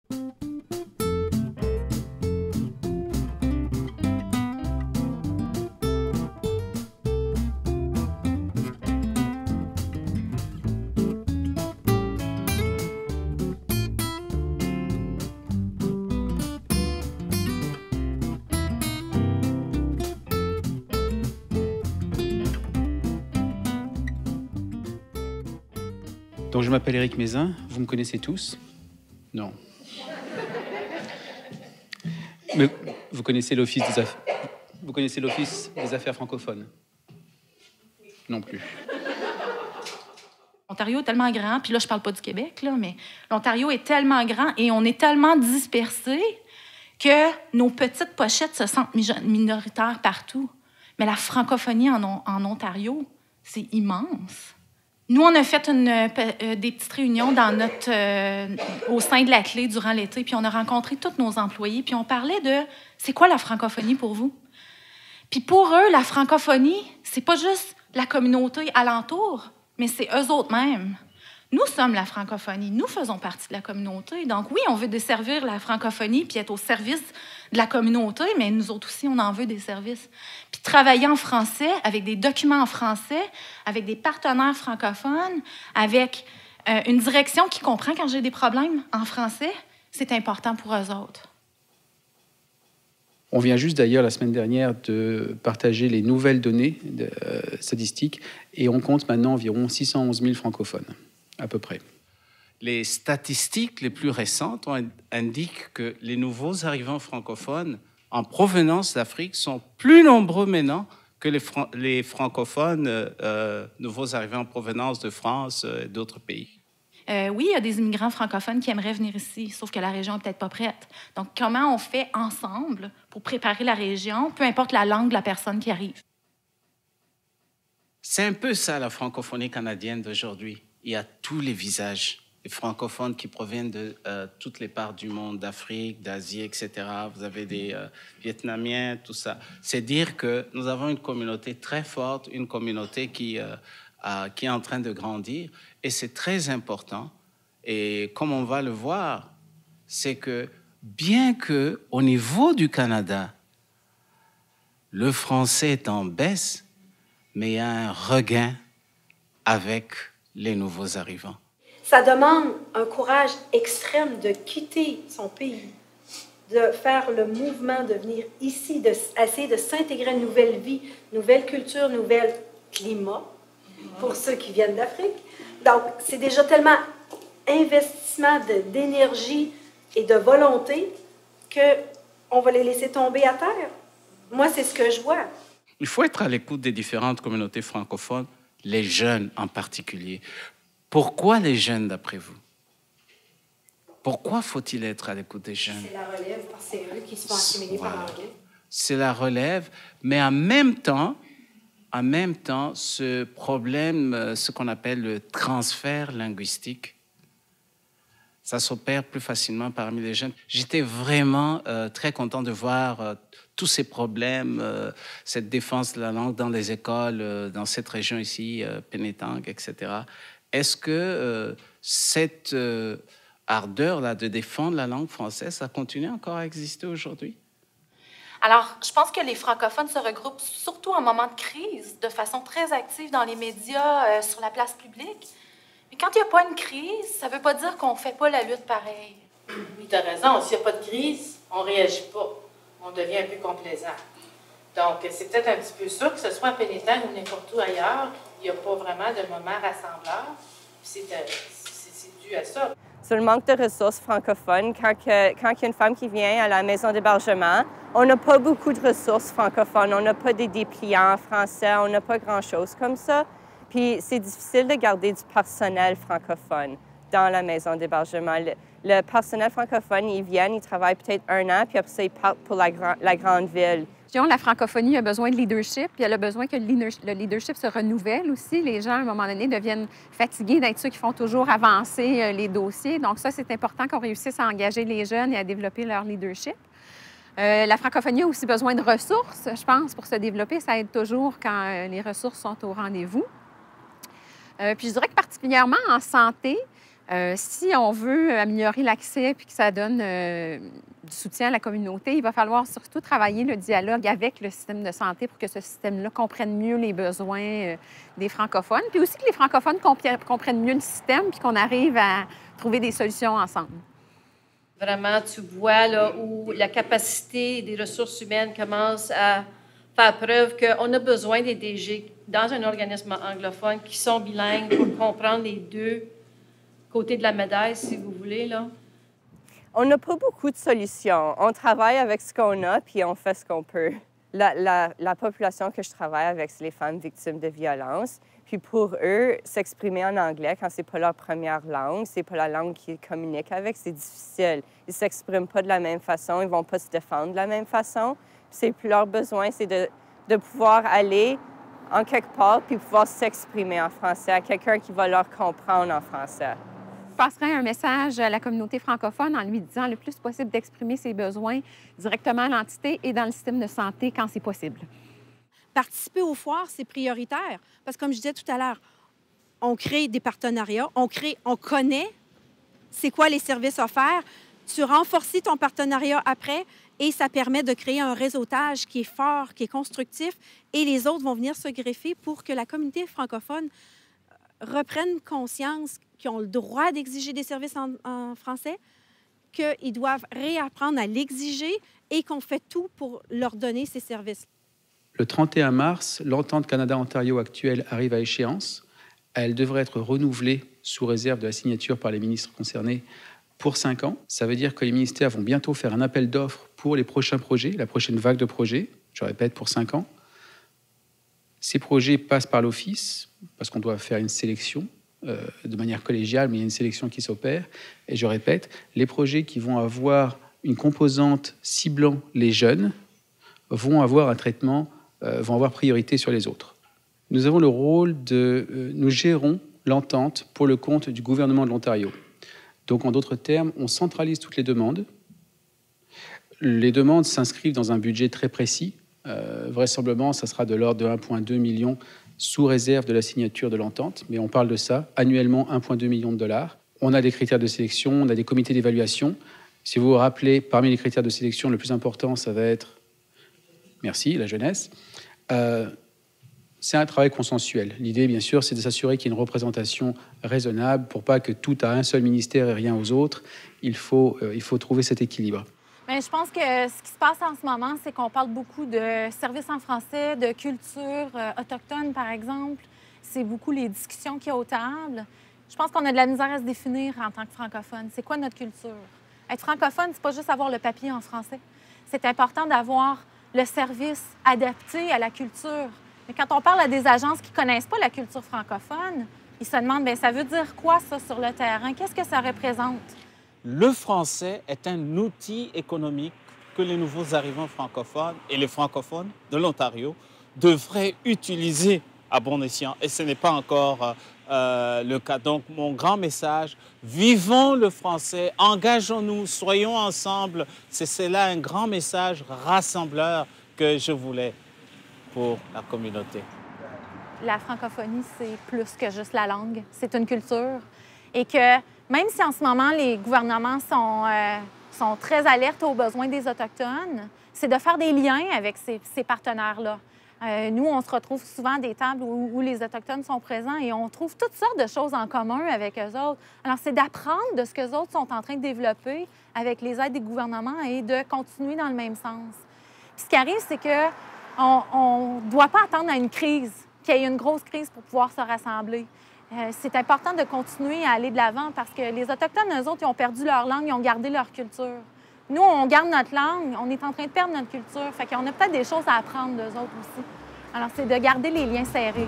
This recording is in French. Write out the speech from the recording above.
Donc, je m'appelle Éric Mézin, vous me connaissez tous? Non. Mais vous connaissez l'Office des affaires francophones? Non plus. L'Ontario est tellement grand, puis là, je parle pas du Québec, là, mais l'Ontario est tellement grand et on est tellement dispersés que nos petites pochettes se sentent minoritaires partout. Mais la francophonie en Ontario, c'est immense. Nous, on a fait des petites réunions au sein de la Clé durant l'été, puis on a rencontré tous nos employés, puis on parlait de « c'est quoi la francophonie pour vous? » Puis pour eux, la francophonie, c'est pas juste la communauté alentour, mais c'est eux autres mêmes. Nous sommes la francophonie, nous faisons partie de la communauté. Donc oui, on veut desservir la francophonie puis être au service de la communauté, mais nous autres aussi, on en veut des services. Puis travailler en français, avec des documents en français, avec des partenaires francophones, avec une direction qui comprend quand j'ai des problèmes en français, c'est important pour eux autres. On vient juste d'ailleurs la semaine dernière de partager les nouvelles données statistiques et on compte maintenant environ 611 000 francophones, à peu près. Les statistiques les plus récentes indiquent que les nouveaux arrivants francophones en provenance d'Afrique sont plus nombreux maintenant que les francophones nouveaux arrivants en provenance de France et d'autres pays. Oui, il y a des immigrants francophones qui aimeraient venir ici, sauf que la région n'est peut-être pas prête. Donc, comment on fait ensemble pour préparer la région, peu importe la langue de la personne qui arrive? C'est un peu ça, la francophonie canadienne d'aujourd'hui. Il y a tous les visages. Les francophones qui proviennent de toutes les parts du monde, d'Afrique, d'Asie, etc. Vous avez des Vietnamiens, tout ça. C'est dire que nous avons une communauté très forte, une communauté qui est en train de grandir. Et c'est très important. Et comme on va le voir, c'est que bien qu'au niveau du Canada, le français est en baisse, mais il y a un regain avec les nouveaux arrivants. Ça demande un courage extrême de quitter son pays, de faire le mouvement, de venir ici, d'essayer de s'intégrer à une nouvelle vie, nouvelle culture, nouvel climat, pour ceux qui viennent d'Afrique. Donc, c'est déjà tellement investissement d'énergie et de volonté qu'on va les laisser tomber à terre. Moi, c'est ce que je vois. Il faut être à l'écoute des différentes communautés francophones, les jeunes en particulier. Pourquoi les jeunes, d'après vous? Pourquoi faut-il être à l'écoute des jeunes? C'est la relève, parce que c'est eux qui se font assimiler par l'anglais. C'est la relève, mais en même temps, ce problème, ce qu'on appelle le transfert linguistique, ça s'opère plus facilement parmi les jeunes. J'étais vraiment très content de voir tous ces problèmes, cette défense de la langue dans les écoles, dans cette région ici, Pénétangue, etc. Est-ce que cette ardeur-là de défendre la langue française, ça continue encore à exister aujourd'hui? Alors, je pense que les francophones se regroupent surtout en moment de crise, de façon très active dans les médias, sur la place publique. Mais quand il n'y a pas une crise, ça ne veut pas dire qu'on ne fait pas la lutte pareil. Oui, tu as raison. S'il n'y a pas de crise, on ne réagit pas. On devient un peu complaisant. Donc, c'est peut-être un petit peu ça, que ce soit à Pénétangue ou n'importe où ailleurs, il n'y a pas vraiment de moment rassembleur. C'est dû à ça. Sur le manque de ressources francophones, quand il y a une femme qui vient à la maison d'hébergement, on n'a pas beaucoup de ressources francophones. On n'a pas des dépliants en français, on n'a pas grand-chose comme ça. Puis c'est difficile de garder du personnel francophone dans la maison d'hébergement. Le personnel francophone, ils viennent, ils travaillent peut-être 1 an, puis après ça, ils partent pour la grande ville. La francophonie a besoin de leadership, puis elle a besoin que le leadership se renouvelle aussi. Les gens, à un moment donné, deviennent fatigués d'être ceux qui font toujours avancer les dossiers. Donc ça, c'est important qu'on réussisse à engager les jeunes et à développer leur leadership. La francophonie a aussi besoin de ressources, je pense, pour se développer. Ça aide toujours quand les ressources sont au rendez-vous. Puis je dirais que particulièrement en santé, Si on veut améliorer l'accès puis que ça donne du soutien à la communauté, il va falloir surtout travailler le dialogue avec le système de santé pour que ce système-là comprenne mieux les besoins des francophones, puis aussi que les francophones comprennent mieux le système puis qu'on arrive à trouver des solutions ensemble. Vraiment, tu vois là où la capacité des ressources humaines commence à faire preuve qu'on a besoin des DG dans un organisme anglophone qui sont bilingues pour comprendre les deux côtés de la médaille, si vous voulez, là. On n'a pas beaucoup de solutions. On travaille avec ce qu'on a, puis on fait ce qu'on peut. La population que je travaille avec, c'est les femmes victimes de violences. Puis pour eux, s'exprimer en anglais quand c'est pas leur première langue, c'est pas la langue qu'ils communiquent avec, c'est difficile. Ils s'expriment pas de la même façon, ils vont pas se défendre de la même façon. Puis leur besoin, c'est de pouvoir aller en quelque part puis pouvoir s'exprimer en français à quelqu'un qui va leur comprendre en français. Je passerai un message à la communauté francophone en lui disant le plus possible d'exprimer ses besoins directement à l'entité et dans le système de santé quand c'est possible. Participer aux foires, c'est prioritaire. Parce que comme je disais tout à l'heure, on crée des partenariats, on connaît c'est quoi les services offerts. Tu renforces ton partenariat après et ça permet de créer un réseautage qui est fort, qui est constructif et les autres vont venir se greffer pour que la communauté francophone reprenne conscience qu'ils ont le droit d'exiger des services en français, qu'ils doivent réapprendre à l'exiger et qu'on fait tout pour leur donner ces services. Le 31 mars, l'entente Canada-Ontario actuelle arrive à échéance. Elle devrait être renouvelée sous réserve de la signature par les ministres concernés pour 5 ans. Ça veut dire que les ministères vont bientôt faire un appel d'offres pour les prochains projets, la prochaine vague de projets, je répète, pour 5 ans. Ces projets passent par l'Office, parce qu'on doit faire une sélection de manière collégiale, mais il y a une sélection qui s'opère. Et je répète, les projets qui vont avoir une composante ciblant les jeunes vont avoir un traitement, vont avoir priorité sur les autres. Nous avons le rôle nous gérons l'entente pour le compte du gouvernement de l'Ontario. Donc, en d'autres termes, on centralise toutes les demandes. Les demandes s'inscrivent dans un budget très précis. Vraisemblablement, ça sera de l'ordre de 1,2 million sous réserve de la signature de l'entente. Mais on parle de ça, annuellement 1,2 million de dollars. On a des critères de sélection, on a des comités d'évaluation. Si vous vous rappelez, parmi les critères de sélection, le plus important, ça va être, merci, la jeunesse. C'est un travail consensuel. L'idée, bien sûr, c'est de s'assurer qu'il y ait une représentation raisonnable pour pas que tout à un seul ministère et rien aux autres. Il faut trouver cet équilibre. Bien, je pense que ce qui se passe en ce moment, c'est qu'on parle beaucoup de services en français, de culture autochtone, par exemple. C'est beaucoup les discussions qu'il y a aux tables. Je pense qu'on a de la misère à se définir en tant que francophone. C'est quoi notre culture? Être francophone, c'est pas juste avoir le papier en français. C'est important d'avoir le service adapté à la culture. Mais quand on parle à des agences qui ne connaissent pas la culture francophone, ils se demandent, bien, ça veut dire quoi, ça, sur le terrain? Qu'est-ce que ça représente? Le français est un outil économique que les nouveaux arrivants francophones et les francophones de l'Ontario devraient utiliser à bon escient. Et ce n'est pas encore le cas. Donc, mon grand message, vivons le français, engageons-nous, soyons ensemble. C'est là un grand message rassembleur que je voulais pour la communauté. La francophonie, c'est plus que juste la langue. C'est une culture. Et que même si en ce moment, les gouvernements sont très alertes aux besoins des Autochtones, c'est de faire des liens avec ces partenaires-là. Nous, on se retrouve souvent à des tables où les Autochtones sont présents et on trouve toutes sortes de choses en commun avec eux autres. Alors, c'est d'apprendre de ce qu'eux autres sont en train de développer avec les aides des gouvernements et de continuer dans le même sens. Puis, ce qui arrive, c'est qu'on ne doit pas attendre à une crise, qu'il y ait une grosse crise pour pouvoir se rassembler. C'est important de continuer à aller de l'avant parce que les Autochtones, eux autres, ils ont perdu leur langue, ils ont gardé leur culture. Nous, on garde notre langue, on est en train de perdre notre culture. Fait qu'on a peut-être des choses à apprendre d'eux autres aussi. Alors, c'est de garder les liens serrés.